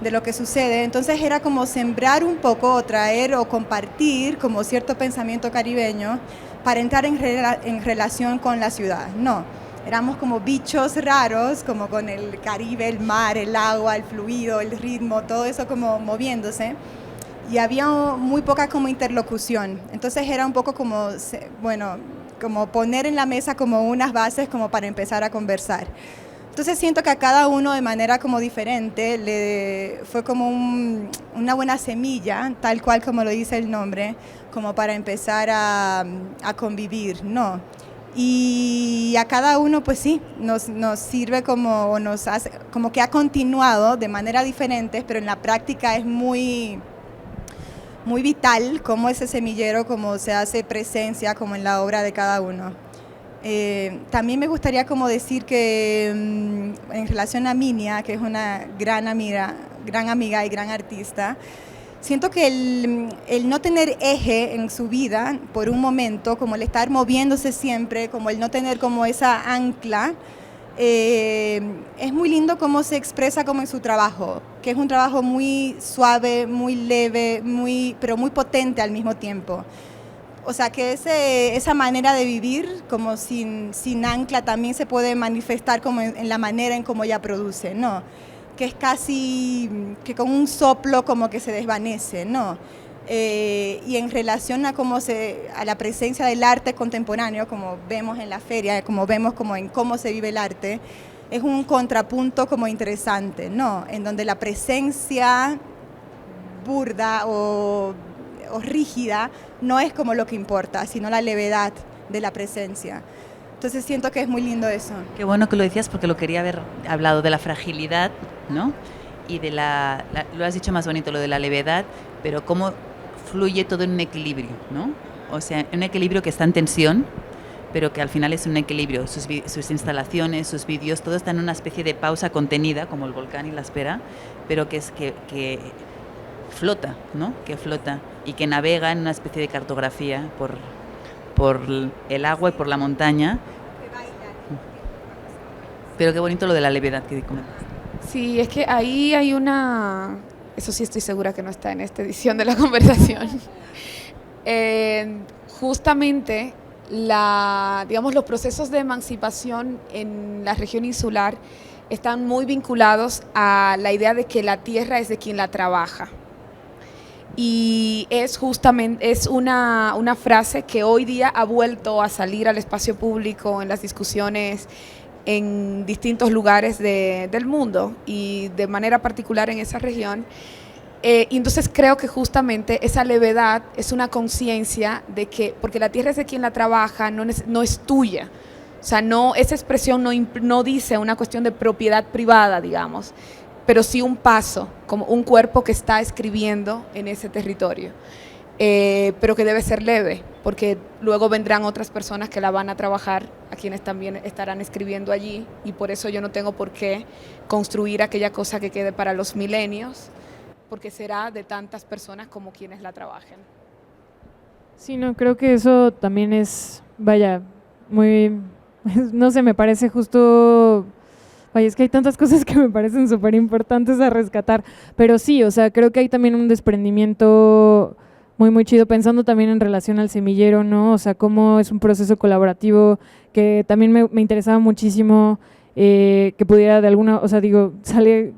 de lo que sucede, entonces era como sembrar un poco, o traer o compartir como cierto pensamiento caribeño para entrar en relación con la ciudad, no, éramos como bichos raros, como con el Caribe, el mar, el agua, el fluido, el ritmo, todo eso como moviéndose, y había muy poca como interlocución, entonces era un poco como, como poner en la mesa como unas bases como para empezar a conversar. Entonces siento que a cada uno de manera como diferente le fue como una buena semilla, tal cual como lo dice el nombre, como para empezar a convivir, ¿no? Y a cada uno pues sí, nos sirve como, o nos hace, como que ha continuado de manera diferente, pero en la práctica es muy vital cómo ese semillero como se hace presencia como en la obra de cada uno. También me gustaría como decir que en relación a Minia, que es una gran amiga y gran artista, siento que el no tener eje en su vida por un momento, como el estar moviéndose siempre, como el no tener como esa ancla, es muy lindo cómo se expresa como en su trabajo, que es un trabajo muy suave, muy leve, pero muy potente al mismo tiempo. O sea, que esa manera de vivir como sin ancla también se puede manifestar como en la manera en cómo ella produce, ¿no? Que es casi que con un soplo como que se desvanece, ¿no? Y en relación a a la presencia del arte contemporáneo, como vemos en la feria, como vemos como en cómo se vive el arte, es un contrapunto como interesante, ¿no? En donde la presencia burda o rígida no es como lo que importa, sino la levedad de la presencia. Entonces siento que es muy lindo eso. Qué bueno que lo decías porque lo quería haber hablado de la fragilidad, ¿no? Y de lo has dicho más bonito, lo de la levedad, pero cómo fluye todo en un equilibrio, ¿no? O sea, un equilibrio que está en tensión, pero que al final es un equilibrio. Sus instalaciones, sus vídeos, todo está en una especie de pausa contenida, como el volcán y la espera, pero que flota, ¿no? Que flota y que navega en una especie de cartografía por el agua y por la montaña. Pero qué bonito lo de la levedad que comentas. Sí, es que ahí hay eso sí estoy segura que no está en esta edición de la conversación. Justamente digamos, los procesos de emancipación en la región insular están muy vinculados a la idea de que la tierra es de quien la trabaja. Y es una frase que hoy día ha vuelto a salir al espacio público en las discusiones en distintos lugares del mundo y de manera particular en esa región. Y entonces creo que justamente esa levedad es una conciencia de que, porque la tierra es de quien la trabaja, no es tuya. O sea, esa expresión no dice una cuestión de propiedad privada, digamos, pero sí un paso, como un cuerpo que está escribiendo en ese territorio, pero que debe ser leve, porque luego vendrán otras personas que la van a trabajar, a quienes también estarán escribiendo allí, y por eso yo no tengo por qué construir aquella cosa que quede para los milenios, porque será de tantas personas como quienes la trabajen. Sí, no, creo que eso también es, vaya, muy, no sé, me parece justo... Vaya, es que hay tantas cosas que me parecen súper importantes a rescatar, pero sí, o sea, creo que hay también un desprendimiento muy, muy chido, pensando también en relación al semillero, ¿no? O sea, cómo es un proceso colaborativo que también me interesaba muchísimo que pudiera de alguna, o sea, digo, sale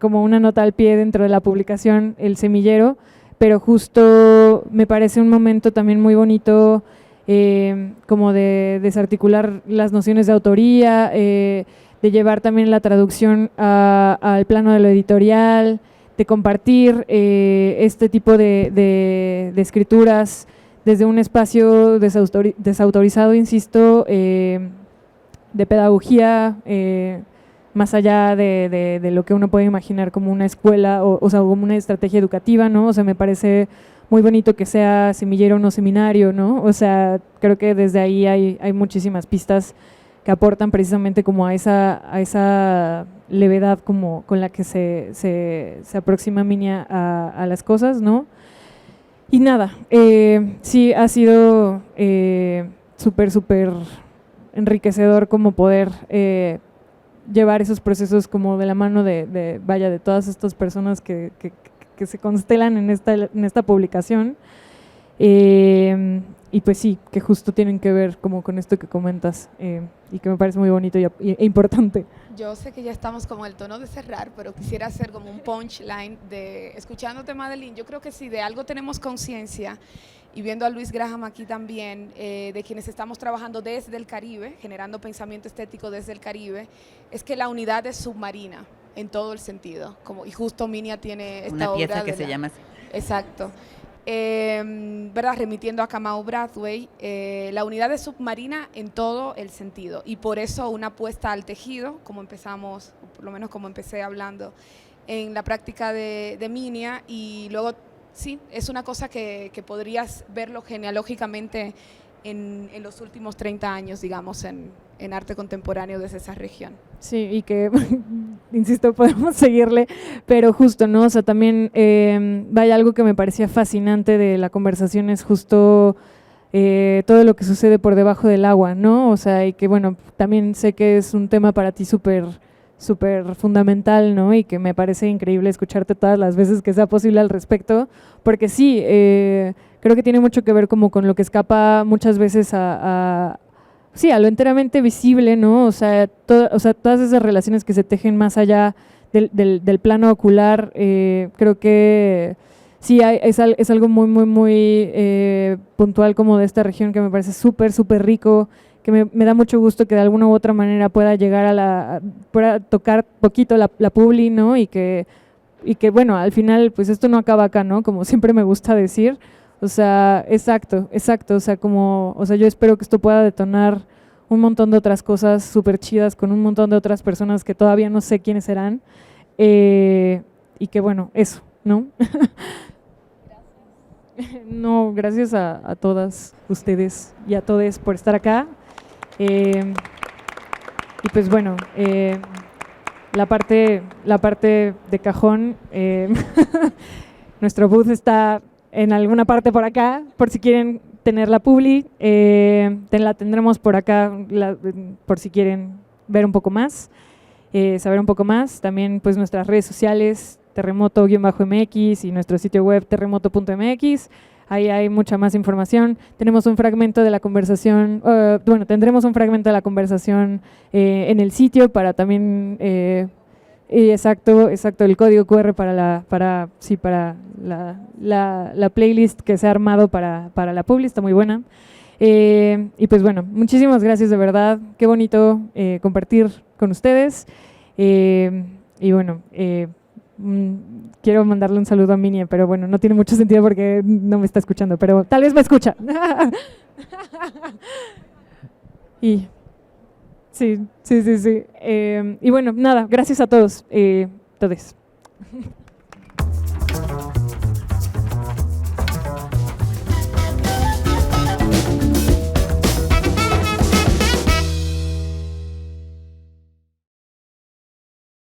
como una nota al pie dentro de la publicación, el semillero, pero justo me parece un momento también muy bonito como de desarticular las nociones de autoría, de llevar también la traducción al plano de lo editorial, de compartir este tipo de escrituras desde un espacio desautorizado, insisto, de pedagogía, más allá de lo que uno puede imaginar como una escuela o sea, como una estrategia educativa, ¿no? O sea, me parece muy bonito que sea semillero o no seminario, ¿no? O sea, creo que desde ahí hay muchísimas pistas que aportan precisamente como a esa levedad como con la que se aproxima Minia a las cosas, ¿no? Y nada, sí ha sido súper enriquecedor como poder llevar esos procesos como de la mano de todas estas personas que se constelan en esta publicación. Y pues sí, que justo tienen que ver como con esto que comentas y que me parece muy bonito e importante. Yo sé que ya estamos como en el tono de cerrar, pero quisiera hacer como un punchline escuchándote, Madeline. Yo creo que si de algo tenemos conciencia, y viendo a Luis Graham aquí también, de quienes estamos trabajando desde el Caribe, generando pensamiento estético desde el Caribe, es que la unidad es submarina en todo el sentido. Y justo Minia tiene esta una pieza obra que se llama así. Exacto. ¿Verdad? Remitiendo a Kamau Brathwaite, la unidad es submarina en todo el sentido, y por eso una apuesta al tejido, como empezamos, o por lo menos como empecé hablando en la práctica de Minia, y luego sí, es una cosa que podrías verlo genealógicamente en los últimos 30 años, digamos, en arte contemporáneo desde esa región. Sí, y que, insisto, podemos seguirle, pero justo, ¿no? O sea, también, vaya, algo que me parecía fascinante de la conversación es justo todo lo que sucede por debajo del agua, ¿no? O sea, y que, bueno, también sé que es un tema para ti súper fundamental, ¿no? Y que me parece increíble escucharte todas las veces que sea posible al respecto, porque sí, creo que tiene mucho que ver como con lo que escapa muchas veces sí, a lo enteramente visible, ¿no? O sea, todas esas relaciones que se tejen más allá del plano ocular, creo que sí, es algo muy puntual como de esta región que me parece súper rico, que me da mucho gusto que de alguna u otra manera pueda llegar pueda tocar poquito la publi, ¿no? Y que bueno, al final, pues esto no acaba acá, ¿no? Como siempre me gusta decir. O sea, exacto, o sea, yo espero que esto pueda detonar un montón de otras cosas súper chidas con un montón de otras personas que todavía no sé quiénes serán, y que bueno, eso, ¿no? No, gracias a todas ustedes y a todos por estar acá, y pues bueno, la parte de cajón, nuestro booth está en alguna parte por acá, por si quieren tener la publi, la tendremos por acá, por si quieren ver un poco más, saber un poco más. También pues nuestras redes sociales, terremoto-mx, y nuestro sitio web terremoto.mx, ahí hay mucha más información. Tenemos un fragmento de la conversación, tendremos un fragmento de la conversación en el sitio para también… exacto, el código QR para la playlist que se ha armado para la publi, está muy buena. Y pues bueno, muchísimas gracias de verdad, qué bonito compartir con ustedes. Y bueno, quiero mandarle un saludo a Minia, pero bueno, no tiene mucho sentido porque no me está escuchando, pero tal vez me escucha. Y… Sí. Y bueno, nada, gracias a todos, todes.